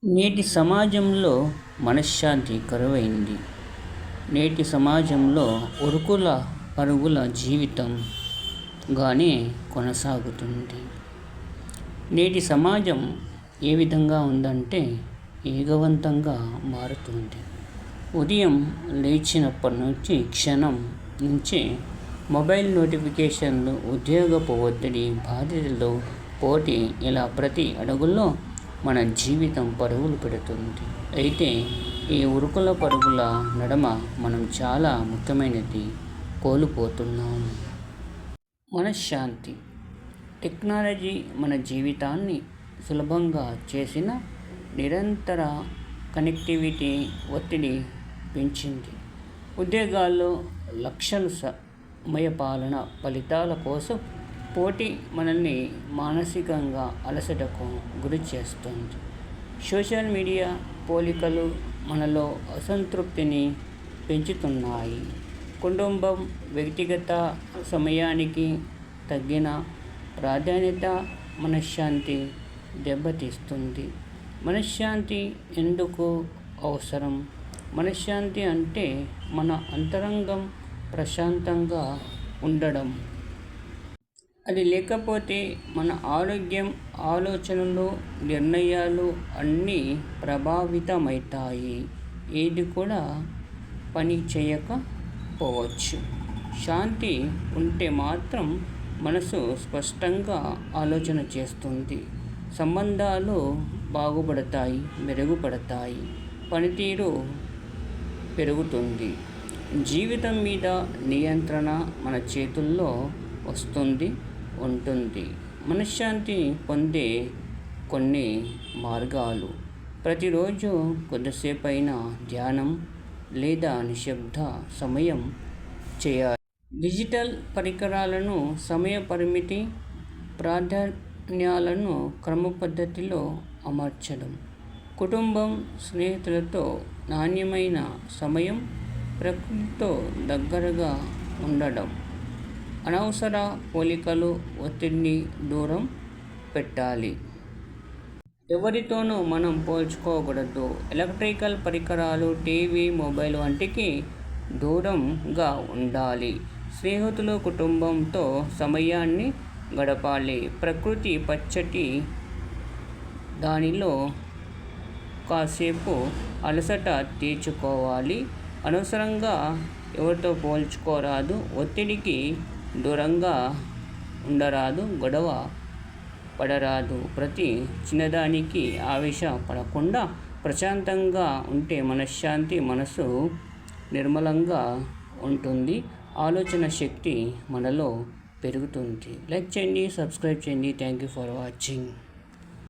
నేటి సమాజంలో మనశ్శాంతి కరువైంది. నేటి సమాజంలో ఉరుకుల పరుగుల జీవితంగానే కొనసాగుతుంది. నేటి సమాజం ఏ విధంగా ఉందంటే వేగవంతంగా మారుతుంది. ఉదయం లేచినప్పటి నుంచి క్షణం నుంచి మొబైల్ నోటిఫికేషన్లు, ఉద్యోగపు ఒత్తిడి, బాధ్యతలు, పోటీ ఇలా ప్రతి అడుగులో మన జీవితం పరుగులు పెడుతుంది. అయితే ఈ ఉరుకుల పరుగుల నడుమ మనం చాలా ముఖ్యమైనది కోల్పోతున్నాము. మనశ్శాంతి. టెక్నాలజీ మన జీవితాన్ని సులభంగా చేసిన నిరంతర కనెక్టివిటీ ఒత్తిడి పెంచింది. ఉద్యోగాల్లో లక్షల సమయపాలన, ఫలితాల కోసం పోటీ మనల్ని మానసికంగా అలసటకు గురి చేస్తుంది. సోషల్ మీడియా పోలికలు మనలో అసంతృప్తిని పెంచుతున్నాయి. కుటుంబం, వ్యక్తిగత సమయానికి తగ్గిన ప్రాధాన్యత మనశ్శాంతి దెబ్బతీస్తుంది. మనశ్శాంతి ఎందుకు అవసరం? మనశ్శాంతి అంటే మన అంతరంగం ప్రశాంతంగా ఉండడం. అది లేకపోతే మన ఆరోగ్యం, ఆలోచనలు, నిర్ణయాలు అన్నీ ప్రభావితమవుతాయి. ఏది కూడా పని చేయకపోవచ్చు. శాంతి ఉంటే మాత్రం మనసు స్పష్టంగా ఆలోచన చేస్తుంది. సంబంధాలు బాగుపడతాయి, మెరుగుపడతాయి, పనితీరు పెరుగుతుంది. జీవితం మీద నియంత్రణ మన చేతుల్లో ఉంటుంది. మనశ్శాంతి పొందే కొన్ని మార్గాలు. ప్రతిరోజు కొద్దిసేపైనా ధ్యానం లేదా నిశ్శబ్ద సమయం చేయాలి. డిజిటల్ పరికరాలను సమయ పరిమితి, ప్రాధాన్యాలను క్రమపద్ధతిలో అమర్చడం. కుటుంబం, స్నేహితులతో నాణ్యమైన సమయం, ప్రకృతితో దగ్గరగా ఉండడం. అనవసర పోలికలు, ఒత్తిడిని దూరం పెట్టాలి. ఎవరితోనూ మనం పోల్చుకోకూడదు. ఎలక్ట్రికల్ పరికరాలు, టీవీ, మొబైల్ వంటికి దూరంగా ఉండాలి. స్నేహితులు, కుటుంబంతో సమయాన్ని గడపాలి. ప్రకృతి, పచ్చటి దానిలో కాసేపు అలసట తీర్చుకోవాలి. అనవసరంగా ఎవరితో పోల్చుకోరాదు. ఒత్తిడికి దూరంగా ఉండరాదు. గొడవ పడరాదు. ప్రతి చిన్నదానికి ఆవేశపడకుండా ప్రశాంతంగా ఉంటే మనశ్శాంతి, మనసు నిర్మలంగా ఉంటుంది. ఆలోచన శక్తి మనలో పెరుగుతుంది. లైక్ చేయండి, సబ్స్క్రైబ్ చేయండి. Thank you for watching.